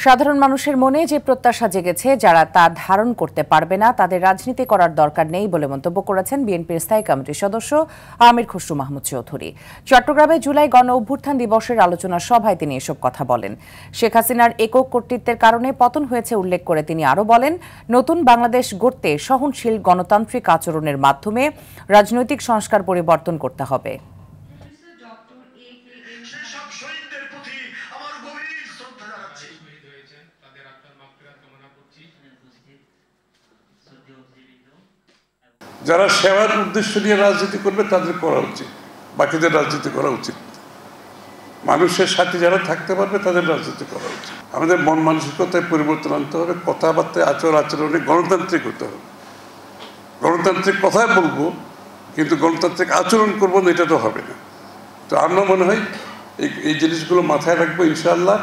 সাধারণ মানুষের মনে যে প্রত্যাশা জেগেছে, যারা তা ধারণ করতে পারবে না তাদের রাজনীতি করার দরকার নেই বলে মন্তব্য করেছেন বিএনপির স্থায়ী কমিটির সদস্য আমির খসরু মাহমুদ চৌধুরী। চট্টগ্রামে জুলাই গণ অভ্যুত্থান দিবসের আলোচনা সভায় তিনি এসব কথা বলেন। শেখ হাসিনার একক কর্তৃত্বের কারণে পতন হয়েছে উল্লেখ করে তিনি আরও বলেন, নতুন বাংলাদেশ গড়তে সহনশীল গণতান্ত্রিক আচরণের মাধ্যমে রাজনৈতিক সংস্কার পরিবর্তন করতে হবে। যারা সেবার উদ্দেশ্য নিয়ে রাজনীতি করবে তাদের করা উচিত, বাকিদের রাজনীতি করা উচিত। মানুষের সাথে যারা থাকতে পারবে তাদের রাজনীতি করা উচিত। আমাদের মন মানসিকতায় পরিবর্তন আনতে হবে, কথাবার্তায় আচরণে গণতান্ত্রিক হতে হবে। গণতান্ত্রিক কথাই বলবো, কিন্তু গণতান্ত্রিক আচরণ করবো না, এটা তো হবে না। তো আমার মনে হয় এই জিনিসগুলো মাথায় রাখবো ইনশাআল্লাহ।